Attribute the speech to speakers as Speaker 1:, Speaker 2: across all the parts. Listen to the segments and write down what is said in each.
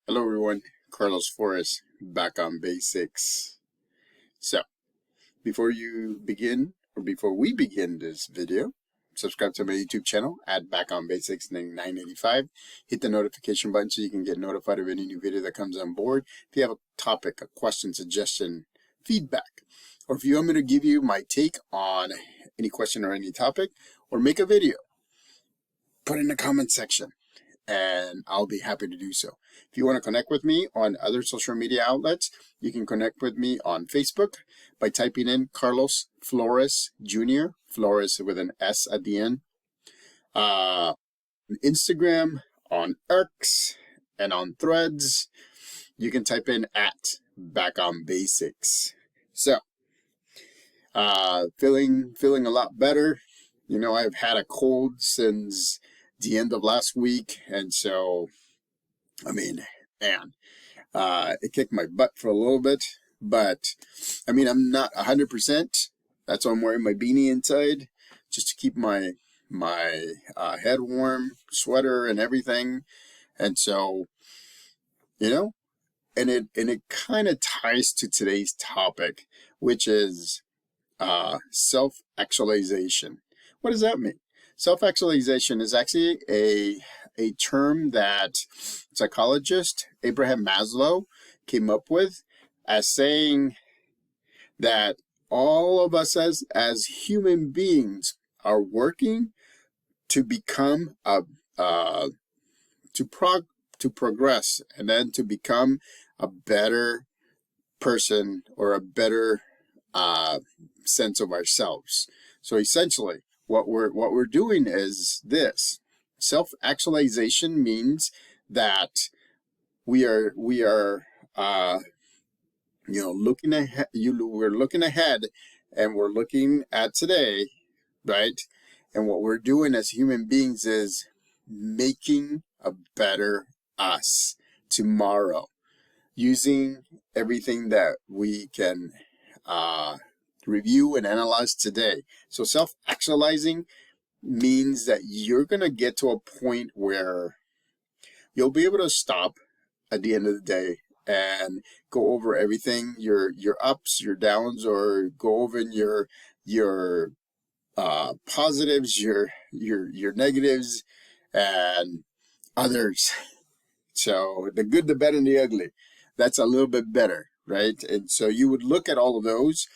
Speaker 1: Hello everyone, Carlos Flores back on basics. So, before we begin this video, subscribe to my YouTube channel at Back on Basics 985. Hit the notification button so you can get notified of any new video that comes on board. If you have a topic, a question, suggestion, feedback, or if you want me to give you my take on any question or any topic, or make a video, put it in the comment section and I'll be happy to do so. If you want to connect with me on other social media outlets, you can connect with me on Facebook by typing in Carlos Flores Jr., Flores with an S at the end. On Instagram, on X, and on Threads, you can type in at Back on Basics. So, feeling a lot better. You know, I've had a cold since the end of last week, and so man, it kicked my butt for a little bit, but I'm not 100%. That's why I'm wearing my beanie inside, just to keep my head warm, sweater and everything. And so, and it kind of ties to today's topic, which is self-actualization. What does that mean? Self-actualization is actually a term that psychologist Abraham Maslow came up with as saying that all of us as human beings are working to become to progress and then to become a better person or a better sense of ourselves. So essentially, what we're doing is this. Self-actualization means that we are looking ahead. We're looking ahead, and we're looking at today, right? And what we're doing as human beings is making a better us tomorrow, using everything that we can review and analyze today. So self-actualizing means that you're going to get to a point where you'll be able to stop at the end of the day and go over everything, your ups, your downs, or go over your positives, your negatives, and others. So the good, the bad, and the ugly. That's a little bit better, right? And so you would look at all of those.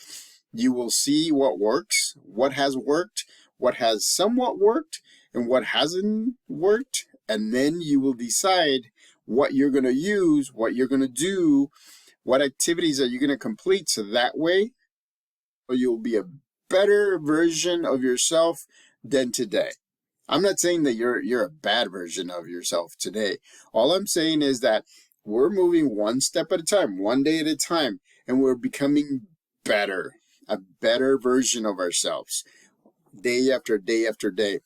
Speaker 1: You will see what works, what has worked, what has somewhat worked, and what hasn't worked. And then you will decide what you're going to use, what you're going to do, what activities are you going to complete. So that way, you'll be a better version of yourself than today. I'm not saying that you're a bad version of yourself today. All I'm saying is that we're moving one step at a time, one day at a time, and we're becoming better, a better version of ourselves, day after day after day.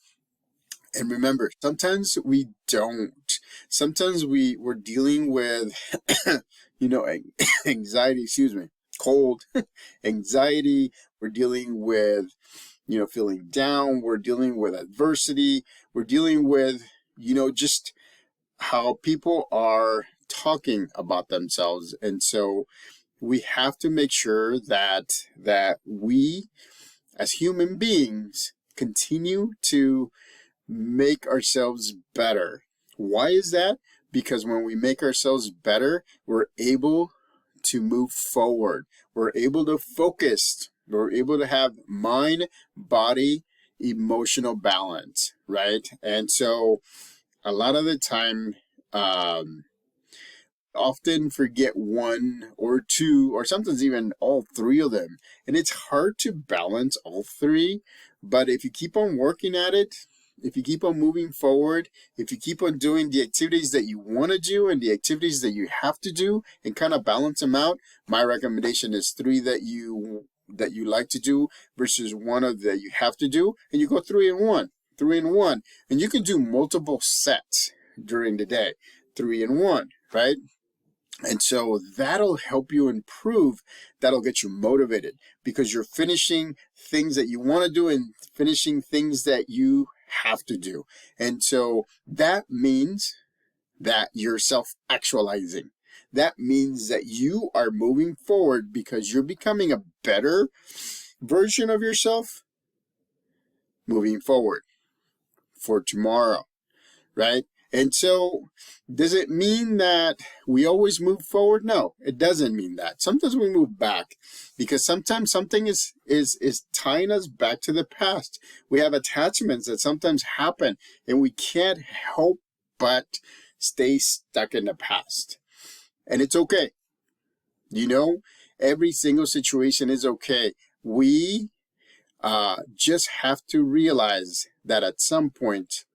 Speaker 1: And remember, sometimes we don't. Sometimes we're dealing with, anxiety, cold, anxiety. We're dealing with, feeling down. We're dealing with adversity. We're dealing with, just how people are talking about themselves. And so we have to make sure that we, as human beings, continue to make ourselves better. Why is that? Because when we make ourselves better, we're able to move forward. We're able to focus. We're able to have mind, body, emotional balance, right? And so a lot of the time, often forget one or two, or sometimes even all three of them. And it's hard to balance all three, but if you keep on working at it, if you keep on moving forward, if you keep on doing the activities that you want to do and the activities that you have to do and kind of balance them out, my recommendation is three that you like to do versus one of that you have to do, and you go 3 and 1, and you can do multiple sets during the day, 3 and 1, right? And so that'll help you improve. That'll get you motivated because you're finishing things that you want to do and finishing things that you have to do. And so that means that you're self-actualizing. That means that you are moving forward because you're becoming a better version of yourself moving forward for tomorrow, right? And so, does it mean that we always move forward? No, it doesn't mean that. Sometimes we move back because sometimes something is tying us back to the past. We have attachments that sometimes happen and we can't help but stay stuck in the past. And it's okay. You know, every single situation is okay. We just have to realize that at some point,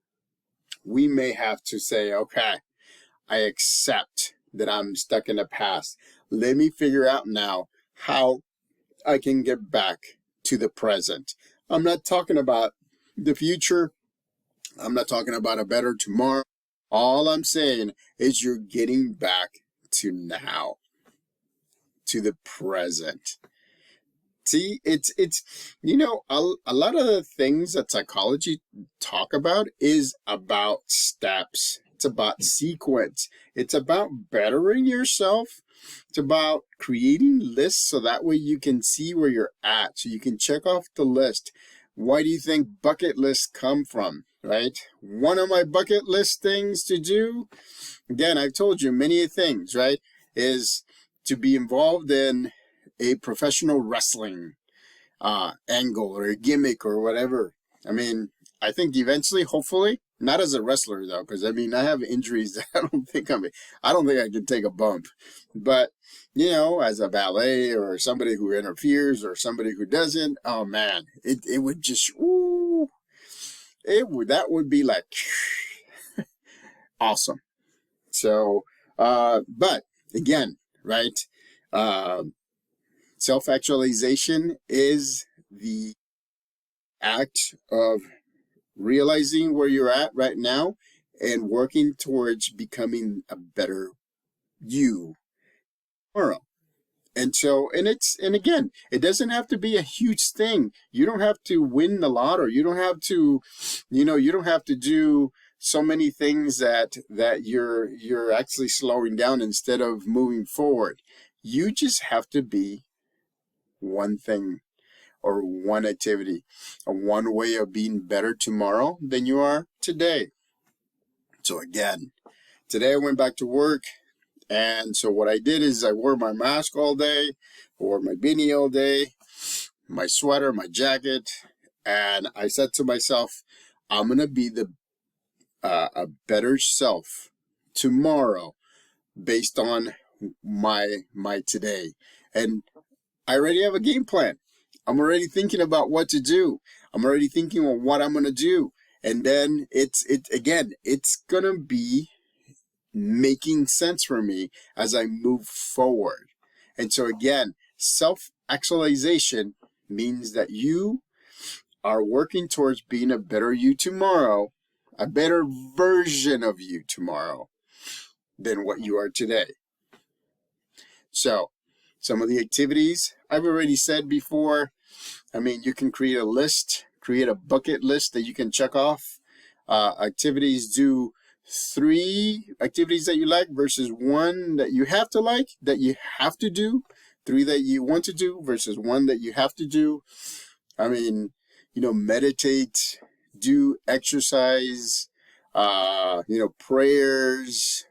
Speaker 1: we may have to say, okay, I accept that I'm stuck in the past. Let me figure out now how I can get back to the present. I'm not talking about the future. I'm not talking about a better tomorrow. All I'm saying is you're getting back to now, to the present. See, it's a lot of the things that psychology talk about is about steps. It's about sequence. It's about bettering yourself. It's about creating lists so that way you can see where you're at, so you can check off the list. Why do you think bucket lists come from, right? One of my bucket list things to do, again, I've told you many things, right, is to be involved in a professional wrestling angle or a gimmick or whatever. I mean, I think eventually, hopefully, not as a wrestler though, because I mean, I have injuries that I don't think I can take a bump. But as a ballet or somebody who interferes or somebody who doesn't, oh man, it would just, that would be like awesome. So, but again, right? Self-actualization is the act of realizing where you're at right now and working towards becoming a better you tomorrow. And again, it doesn't have to be a huge thing. You don't have to win the lottery. You don't have to, you don't have to do so many things that you're actually slowing down instead of moving forward. You just have to be one thing or one activity, or one way of being better tomorrow than you are today. So again, today I went back to work, and so what I did is I wore my mask all day, wore my beanie all day, my sweater, my jacket, and I said to myself, I'm gonna be a better self tomorrow based on my today. And I already have a game plan. I'm already thinking about what to do. I'm already thinking of what I'm going to do. And then it's going to be making sense for me as I move forward. And so again, self-actualization means that you are working towards being a better you tomorrow, a better version of you tomorrow than what you are today. So some of the activities I've already said before. I mean, you can create a list, create a bucket list that you can check off. Activities, do 3 activities that you like versus 1 that you have to like, that you have to do. 3 that you want to do versus 1 that you have to do. I mean, meditate, do exercise, prayers,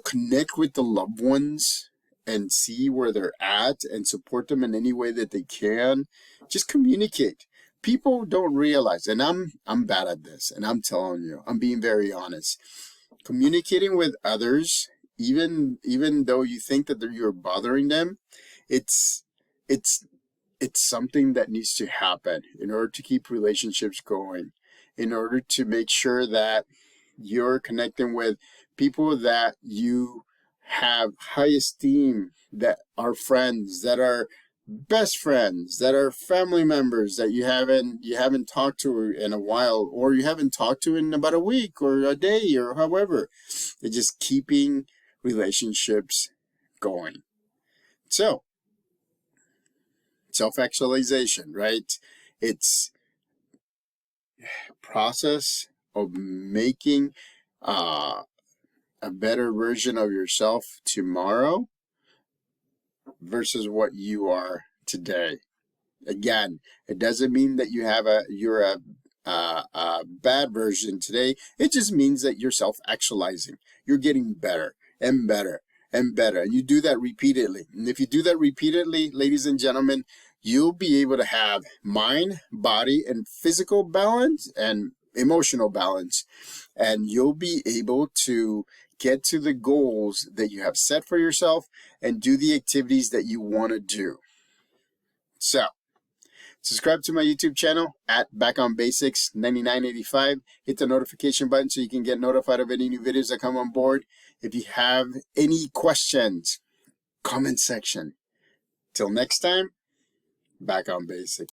Speaker 1: connect with the loved ones and see where they're at and support them in any way that they can. Just communicate. People don't realize, and I'm bad at this, and I'm telling you, I'm being very honest. Communicating with others, even though you think that you're bothering them, it's something that needs to happen in order to keep relationships going, in order to make sure that you're connecting with people that you have high esteem, that are friends, that are best friends, that are family members that you haven't talked to in a while, or you haven't talked to in about a week or a day or however. It's just keeping relationships going. So, self-actualization, right? It's process of making a better version of yourself tomorrow versus what you are today. Again, it doesn't mean that you're a bad version today. It just means that you're self-actualizing. You're getting better and better and better. And you do that repeatedly. And if you do that repeatedly, ladies and gentlemen, you'll be able to have mind, body, and physical balance and emotional balance. And you'll be able to get to the goals that you have set for yourself and do the activities that you want to do. So, subscribe to my YouTube channel at Back on Basics 9985. Hit the notification button so you can get notified of any new videos that come on board. If you have any questions, comment section. Till next time, Back on Basics.